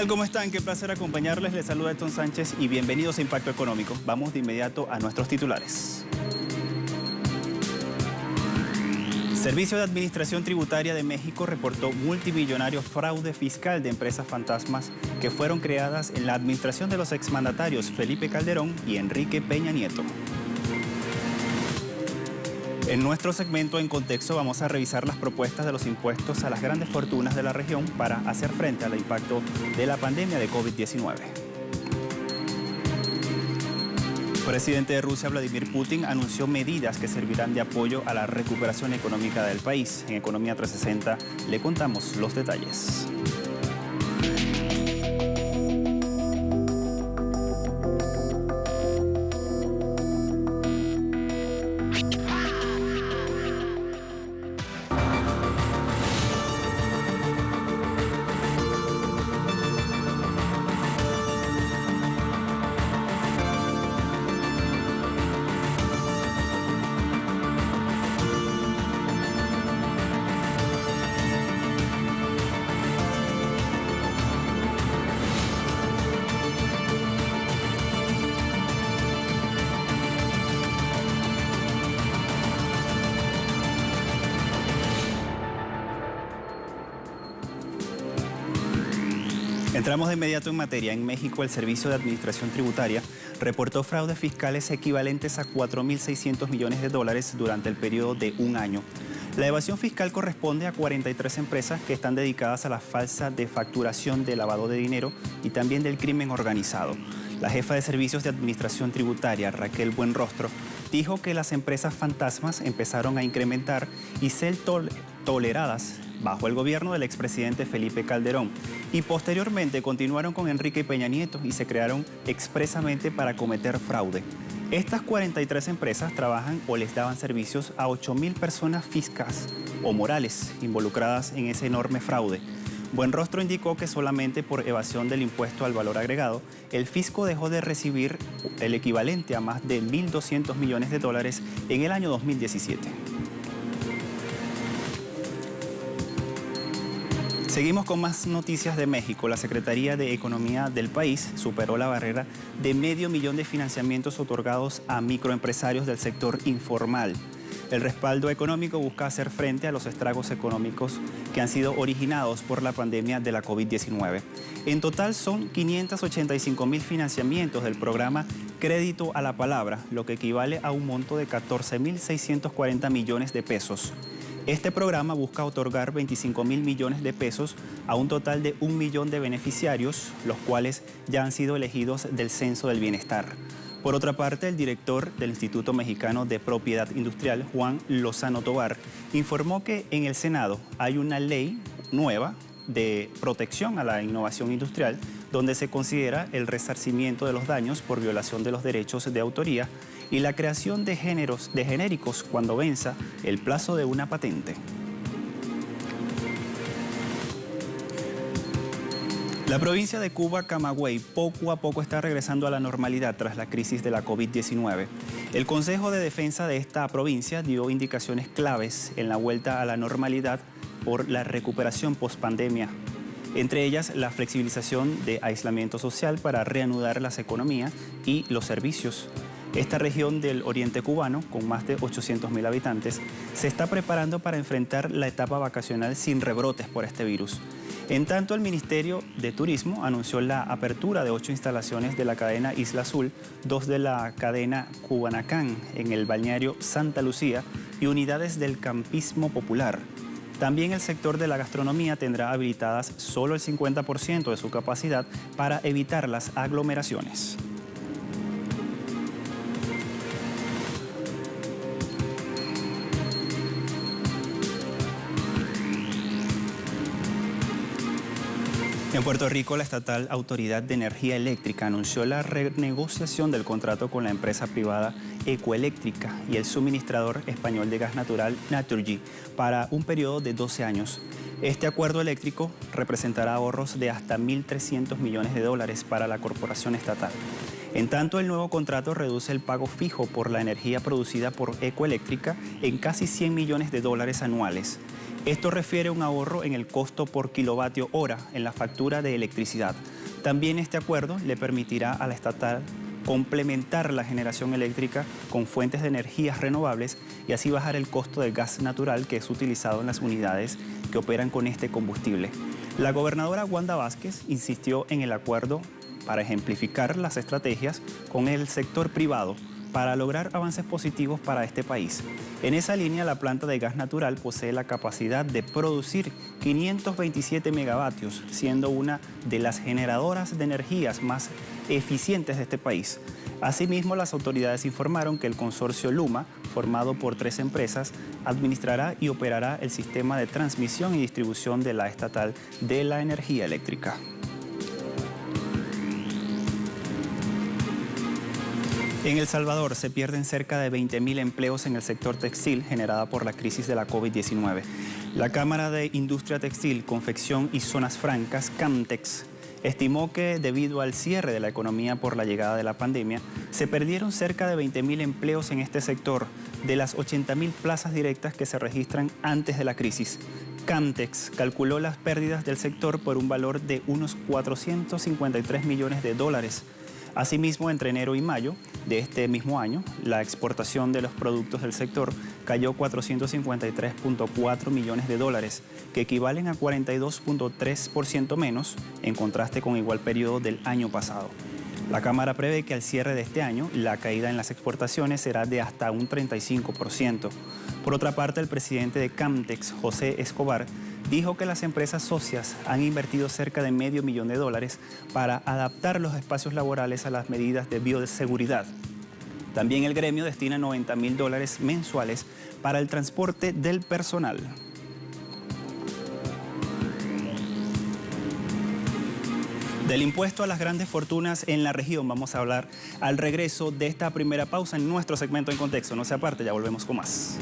tal? ¿Cómo están? Qué placer acompañarles. Les saluda Edson Sánchez y bienvenidos a Impacto Económico. Vamos de inmediato a nuestros titulares. Servicio de Administración Tributaria de México reportó multimillonario fraude fiscal de empresas fantasmas que fueron creadas en la administración de los exmandatarios Felipe Calderón y Enrique Peña Nieto. En nuestro segmento En Contexto vamos a revisar las propuestas de los impuestos a las grandes fortunas de la región para hacer frente al impacto de la pandemia de COVID-19. El presidente de Rusia, Vladimir Putin, anunció medidas que servirán de apoyo a la recuperación económica del país. En Economía 360 le contamos los detalles. Entramos de inmediato en materia. En México, el Servicio de Administración Tributaria reportó fraudes fiscales equivalentes a 4.600 millones de dólares durante el periodo de un año. La evasión fiscal corresponde a 43 empresas que están dedicadas a la falsa de facturación, de lavado de dinero y también del crimen organizado. La jefa de Servicios de Administración Tributaria, Raquel Buenrostro, dijo que las empresas fantasmas empezaron a incrementar y ser toleradas bajo el gobierno del expresidente Felipe Calderón y posteriormente continuaron con Enrique Peña Nieto y se crearon expresamente para cometer fraude. Estas 43 empresas trabajan o les daban servicios a 8.000 personas físicas o morales involucradas en ese enorme fraude. Buenrostro indicó que solamente por evasión del impuesto al valor agregado, el fisco dejó de recibir el equivalente a más de 1.200 millones de dólares en el año 2017. Seguimos con más noticias de México. La Secretaría de Economía del país superó la barrera de $500,000 de financiamientos otorgados a microempresarios del sector informal. El respaldo económico busca hacer frente a los estragos económicos que han sido originados por la pandemia de la COVID-19. En total son 585,000 financiamientos del programa Crédito a la Palabra, lo que equivale a un monto de 14.640 millones de pesos. Este programa busca otorgar 25.000 millones de pesos a un total de 1 millón de beneficiarios, los cuales ya han sido elegidos del Censo del Bienestar. Por otra parte, el director del Instituto Mexicano de Propiedad Industrial, Juan Lozano Tovar, informó que en el Senado hay una ley nueva de protección a la innovación industrial, donde se considera el resarcimiento de los daños por violación de los derechos de autoría y la creación de genéricos cuando venza el plazo de una patente. La provincia de Cuba, Camagüey, poco a poco está regresando a la normalidad tras la crisis de la COVID-19. El Consejo de Defensa de esta provincia dio indicaciones claves en la vuelta a la normalidad por la recuperación post-pandemia. Entre ellas, la flexibilización de aislamiento social para reanudar las economías y los servicios. Esta región del oriente cubano, con más de 800.000 habitantes, se está preparando para enfrentar la etapa vacacional sin rebrotes por este virus. En tanto, el Ministerio de Turismo anunció la apertura de 8 instalaciones de la cadena Isla Azul, 2 de la cadena Cubanacán en el balneario Santa Lucía y unidades del campismo popular. También el sector de la gastronomía tendrá habilitadas solo el 50% de su capacidad para evitar las aglomeraciones. En Puerto Rico, la estatal Autoridad de Energía Eléctrica anunció la renegociación del contrato con la empresa privada Ecoeléctrica y el suministrador español de gas natural Naturgy para un periodo de 12 años. Este acuerdo eléctrico representará ahorros de hasta 1.300 millones de dólares para la corporación estatal. En tanto, el nuevo contrato reduce el pago fijo por la energía producida por Ecoeléctrica en casi 100 millones de dólares anuales. Esto refiere a un ahorro en el costo por kilovatio hora en la factura de electricidad. También este acuerdo le permitirá a la estatal complementar la generación eléctrica con fuentes de energías renovables y así bajar el costo del gas natural que es utilizado en las unidades que operan con este combustible. La gobernadora Wanda Vázquez insistió en el acuerdo para ejemplificar las estrategias con el sector privado para lograr avances positivos para este país. En esa línea, la planta de gas natural posee la capacidad de producir 527 megavatios, siendo una de las generadoras de energías más eficientes de este país. Asimismo, las autoridades informaron que el consorcio Luma, formado por 3 empresas, administrará y operará el sistema de transmisión y distribución de la estatal de la energía eléctrica. En El Salvador se pierden cerca de 20.000 empleos en el sector textil generada por la crisis de la COVID-19. La Cámara de Industria Textil, Confección y Zonas Francas, CAMTEX, estimó que debido al cierre de la economía por la llegada de la pandemia, se perdieron cerca de 20.000 empleos en este sector de las 80.000 plazas directas que se registran antes de la crisis. CAMTEX calculó las pérdidas del sector por un valor de unos 453 millones de dólares. Asimismo, entre enero y mayo de este mismo año, la exportación de los productos del sector cayó 453.4 millones de dólares, que equivalen a 42.3% menos en contraste con igual periodo del año pasado. La Cámara prevé que al cierre de este año, la caída en las exportaciones será de hasta un 35%. Por otra parte, el presidente de CAMTEX, José Escobar, dijo que las empresas socias han invertido cerca de $500 000 para adaptar los espacios laborales a las medidas de bioseguridad. También el gremio destina $90.000 mensuales para el transporte del personal. Del impuesto a las grandes fortunas en la región vamos a hablar al regreso de esta primera pausa en nuestro segmento En Contexto. No se aparte, ya volvemos con más.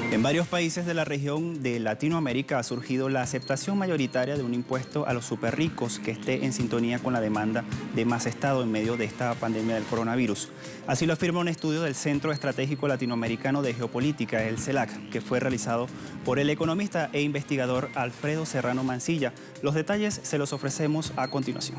En varios países de la región de Latinoamérica ha surgido la aceptación mayoritaria de un impuesto a los superricos que esté en sintonía con la demanda de más Estado en medio de esta pandemia del coronavirus. Así lo afirma un estudio del Centro Estratégico Latinoamericano de Geopolítica, el CELAC, que fue realizado por el economista e investigador Alfredo Serrano Mancilla. Los detalles se los ofrecemos a continuación.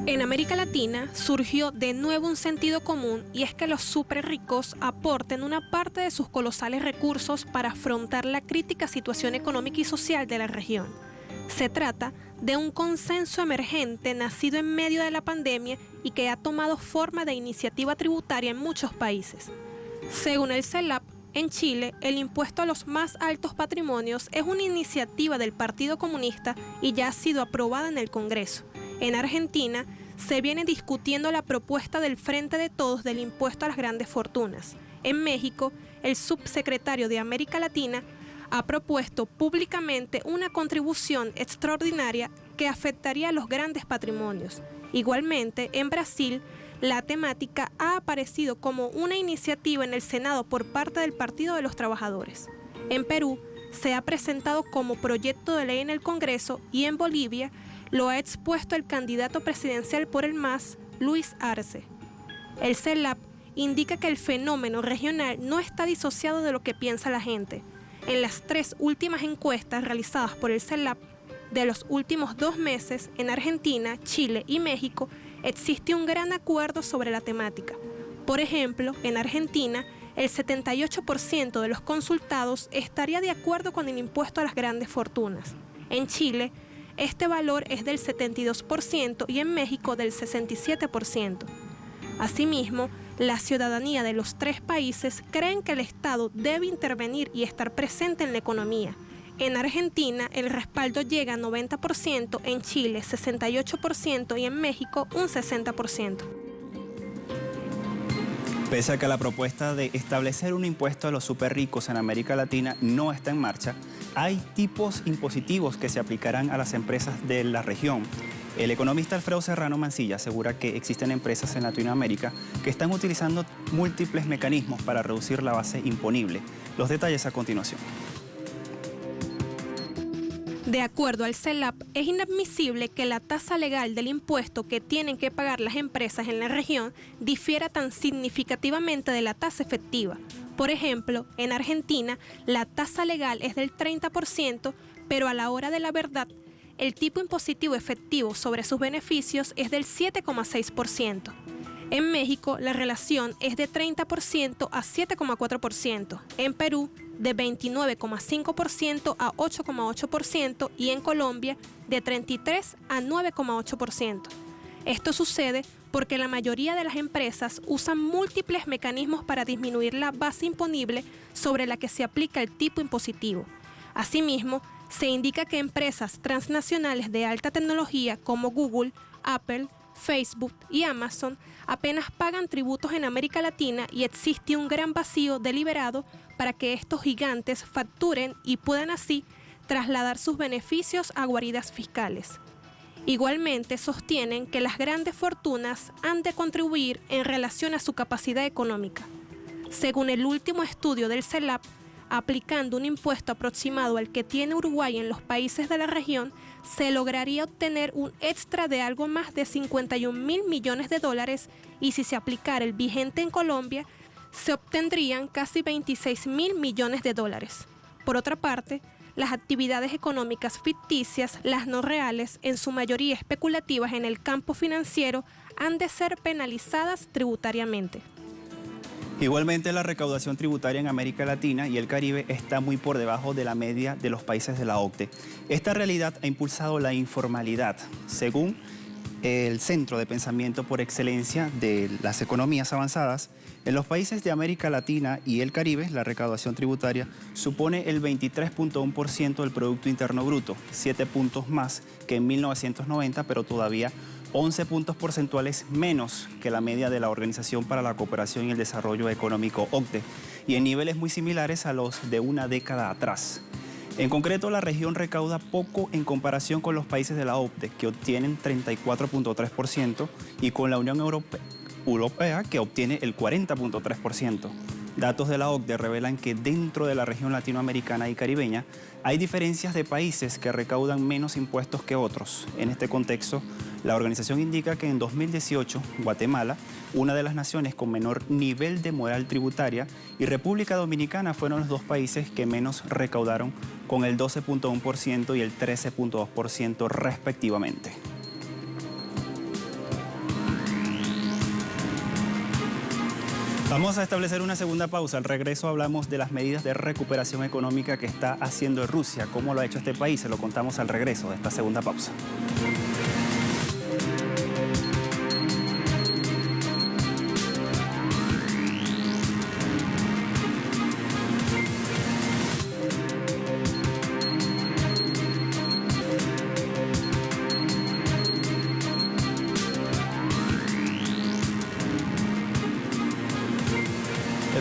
En América Latina surgió de nuevo un sentido común y es que los superricos aporten una parte de sus colosales recursos para afrontar la crítica situación económica y social de la región. Se trata de un consenso emergente nacido en medio de la pandemia y que ha tomado forma de iniciativa tributaria en muchos países. Según el CELAP, en Chile, el impuesto a los más altos patrimonios es una iniciativa del Partido Comunista y ya ha sido aprobada en el Congreso. En Argentina, se viene discutiendo la propuesta del Frente de Todos del impuesto a las grandes fortunas. En México, el subsecretario de América Latina ha propuesto públicamente una contribución extraordinaria que afectaría a los grandes patrimonios. Igualmente, en Brasil, la temática ha aparecido como una iniciativa en el Senado por parte del Partido de los Trabajadores. En Perú, se ha presentado como proyecto de ley en el Congreso y en Bolivia, lo ha expuesto el candidato presidencial por el MAS, Luis Arce. El CELAP indica que el fenómeno regional no está disociado de lo que piensa la gente. En las 3 últimas encuestas realizadas por el CELAP, de los últimos 2 meses, en Argentina, Chile y México, existe un gran acuerdo sobre la temática. Por ejemplo, en Argentina, El 78% de los consultados estaría de acuerdo con el impuesto a las grandes fortunas. En Chile, este valor es del 72% y en México del 67%. Asimismo, la ciudadanía de los tres países creen que el Estado debe intervenir y estar presente en la economía. En Argentina, el respaldo llega a 90%, en Chile 68% y en México un 60%. Pese a que la propuesta de establecer un impuesto a los superricos en América Latina no está en marcha, hay tipos impositivos que se aplicarán a las empresas de la región. El economista Alfredo Serrano Mancilla asegura que existen empresas en Latinoamérica que están utilizando múltiples mecanismos para reducir la base imponible. Los detalles a continuación. De acuerdo al CELAP, es inadmisible que la tasa legal del impuesto que tienen que pagar las empresas en la región difiera tan significativamente de la tasa efectiva. Por ejemplo, en Argentina, la tasa legal es del 30%, pero a la hora de la verdad, el tipo impositivo efectivo sobre sus beneficios es del 7,6%. En México, la relación es de 30% a 7,4%. En Perú, de 29,5% a 8,8% y en Colombia, de 33% a 9,8%. Esto sucede porque la mayoría de las empresas usan múltiples mecanismos para disminuir la base imponible sobre la que se aplica el tipo impositivo. Asimismo, se indica que empresas transnacionales de alta tecnología como Google, Apple, Facebook y Amazon apenas pagan tributos en América Latina y existe un gran vacío deliberado para que estos gigantes facturen y puedan así trasladar sus beneficios a guaridas fiscales. Igualmente sostienen que las grandes fortunas han de contribuir en relación a su capacidad económica. Según el último estudio del CELAP, aplicando un impuesto aproximado al que tiene Uruguay en los países de la región, se lograría obtener un extra de algo más de 51.000 millones de dólares y si se aplicara el vigente en Colombia, se obtendrían casi 26.000 millones de dólares. Por otra parte, las actividades económicas ficticias, las no reales, en su mayoría especulativas en el campo financiero, han de ser penalizadas tributariamente. Igualmente, la recaudación tributaria en América Latina y el Caribe está muy por debajo de la media de los países de la OCDE. Esta realidad ha impulsado la informalidad. Según el Centro de Pensamiento por Excelencia de las Economías Avanzadas, en los países de América Latina y el Caribe, la recaudación tributaria supone el 23.1% del Producto Interno Bruto, 7 puntos más que en 1990, pero todavía 11 puntos porcentuales menos que la media de la Organización para la Cooperación y el Desarrollo Económico OCDE y en niveles muy similares a los de una década atrás. En concreto, la región recauda poco en comparación con los países de la OCDE, que obtienen 34.3%, y con la Unión Europea, que obtiene el 40.3%. Datos de la OCDE revelan que dentro de la región latinoamericana y caribeña hay diferencias de países que recaudan menos impuestos que otros. En este contexto, la organización indica que en 2018, Guatemala, una de las naciones con menor nivel de moral tributaria, y República Dominicana fueron los dos países que menos recaudaron, con el 12.1% y el 13.2% respectivamente. Vamos a establecer una segunda pausa. Al regreso hablamos de las medidas de recuperación económica que está haciendo Rusia. ¿Cómo lo ha hecho este país? Se lo contamos al regreso de esta segunda pausa.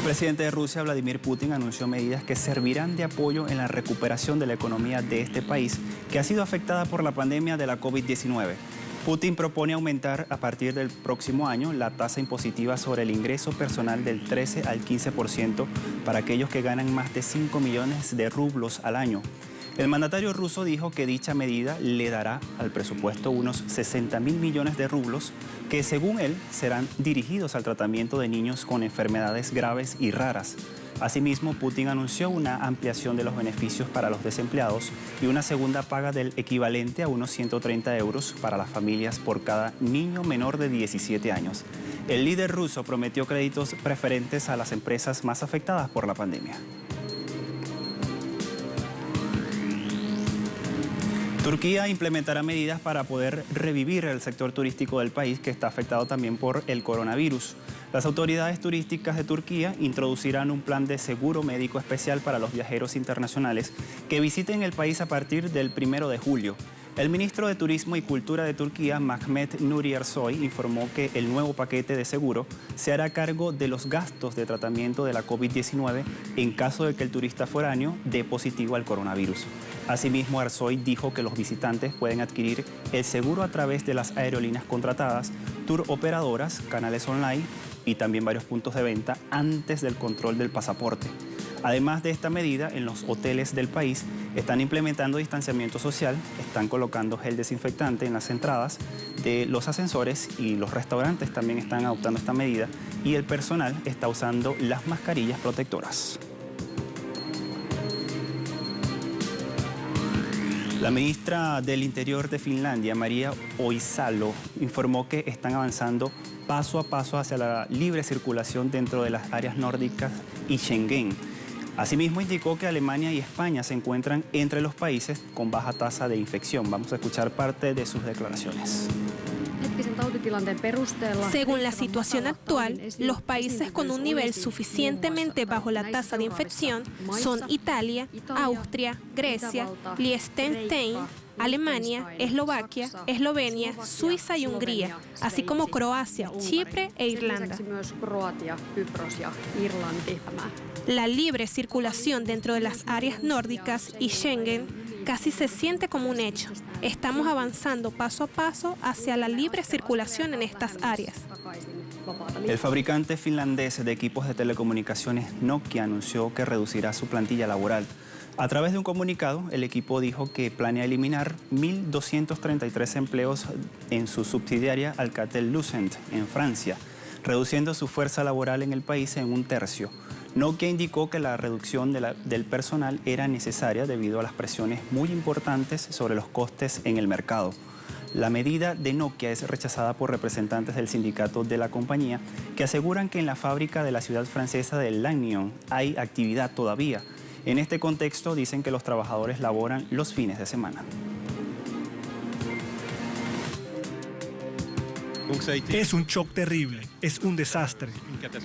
El presidente de Rusia, Vladimir Putin, anunció medidas que servirán de apoyo en la recuperación de la economía de este país, que ha sido afectada por la pandemia de la COVID-19. Putin propone aumentar a partir del próximo año la tasa impositiva sobre el ingreso personal del 13 al 15% para aquellos que ganan más de 5 millones de rublos al año. El mandatario ruso dijo que dicha medida le dará al presupuesto unos 60.000 millones de rublos que, según él, serán dirigidos al tratamiento de niños con enfermedades graves y raras. Asimismo, Putin anunció una ampliación de los beneficios para los desempleados y una segunda paga del equivalente a unos 130 euros para las familias por cada niño menor de 17 años. El líder ruso prometió créditos preferentes a las empresas más afectadas por la pandemia. Turquía implementará medidas para poder revivir el sector turístico del país, que está afectado también por el coronavirus. Las autoridades turísticas de Turquía introducirán un plan de seguro médico especial para los viajeros internacionales que visiten el país a partir del 1 de julio. El ministro de Turismo y Cultura de Turquía, Mehmet Nuri Ersoy, informó que el nuevo paquete de seguro se hará cargo de los gastos de tratamiento de la COVID-19 en caso de que el turista foráneo dé positivo al coronavirus. Asimismo, Ersoy dijo que los visitantes pueden adquirir el seguro a través de las aerolíneas contratadas, tour operadoras, canales online y también varios puntos de venta antes del control del pasaporte. Además de esta medida, en los hoteles del país están implementando distanciamiento social, están colocando gel desinfectante en las entradas de los ascensores y los restaurantes también están adoptando esta medida y el personal está usando las mascarillas protectoras. La ministra del Interior de Finlandia, Maria Ohisalo, informó que están avanzando paso a paso hacia la libre circulación dentro de las áreas nórdicas y Schengen. Asimismo, indicó que Alemania y España se encuentran entre los países con baja tasa de infección. Vamos a escuchar parte de sus declaraciones. Según la situación actual, los países con un nivel suficientemente bajo la tasa de infección son Italia, Austria, Grecia, Liechtenstein, Alemania, Eslovaquia, Eslovenia, Suiza y Hungría, así como Croacia, Chipre e Irlanda. La libre circulación dentro de las áreas nórdicas y Schengen casi se siente como un hecho. Estamos avanzando paso a paso hacia la libre circulación en estas áreas. El fabricante finlandés de equipos de telecomunicaciones Nokia anunció que reducirá su plantilla laboral. A través de un comunicado, el equipo dijo que planea eliminar 1.233 empleos en su subsidiaria Alcatel-Lucent en Francia, reduciendo su fuerza laboral en el país en un tercio. Nokia indicó que la reducción del personal era necesaria debido a las presiones muy importantes sobre los costes en el mercado. La medida de Nokia es rechazada por representantes del sindicato de la compañía, que aseguran que en la fábrica de la ciudad francesa de Lannion hay actividad todavía. En este contexto dicen que los trabajadores laboran los fines de semana. Es un shock terrible, es un desastre,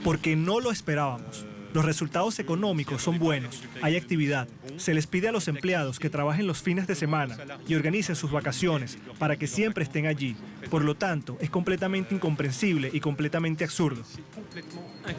porque no lo esperábamos. Los resultados económicos son buenos, hay actividad. Se les pide a los empleados que trabajen los fines de semana y organicen sus vacaciones para que siempre estén allí. Por lo tanto, es completamente incomprensible y completamente absurdo.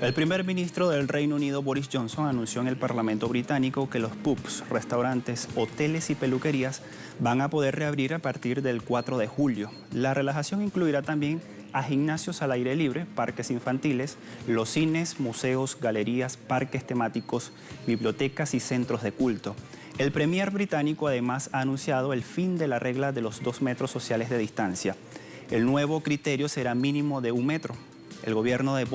El primer ministro del Reino Unido, Boris Johnson, anunció en el Parlamento británico que los pubs, restaurantes, hoteles y peluquerías van a poder reabrir a partir del 4 de julio. La relajación incluirá también a gimnasios al aire libre, parques infantiles, los cines, museos, galerías, parques temáticos, bibliotecas y centros de culto. El premier británico además ha anunciado el fin de la regla de los 2 metros sociales de distancia. El nuevo criterio será mínimo de 1 metro. El gobierno de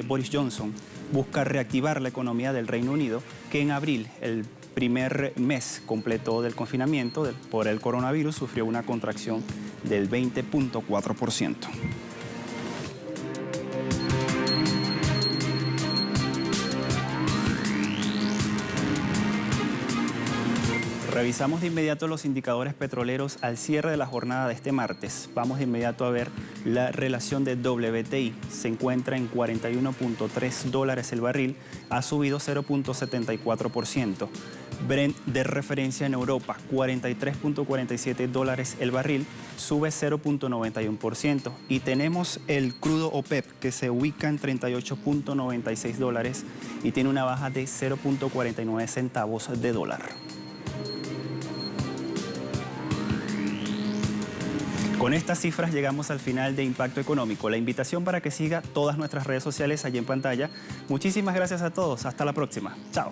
Boris Johnson busca reactivar la economía del Reino Unido, que en abril, el primer mes completo del confinamiento por el coronavirus, sufrió una contracción del 20.4%. Revisamos de inmediato los indicadores petroleros al cierre de la jornada de este martes. Vamos de inmediato a ver la relación de WTI. Se encuentra en $41.3 el barril, ha subido 0.74%. Brent de referencia en Europa, $43.47 el barril, sube 0.91%. Y tenemos el crudo OPEP, que se ubica en $38.96 y tiene una baja de 0.49 centavos de dólar. Con estas cifras llegamos al final de Impacto Económico. La invitación para que siga todas nuestras redes sociales allí en pantalla. Muchísimas gracias a todos. Hasta la próxima. Chao.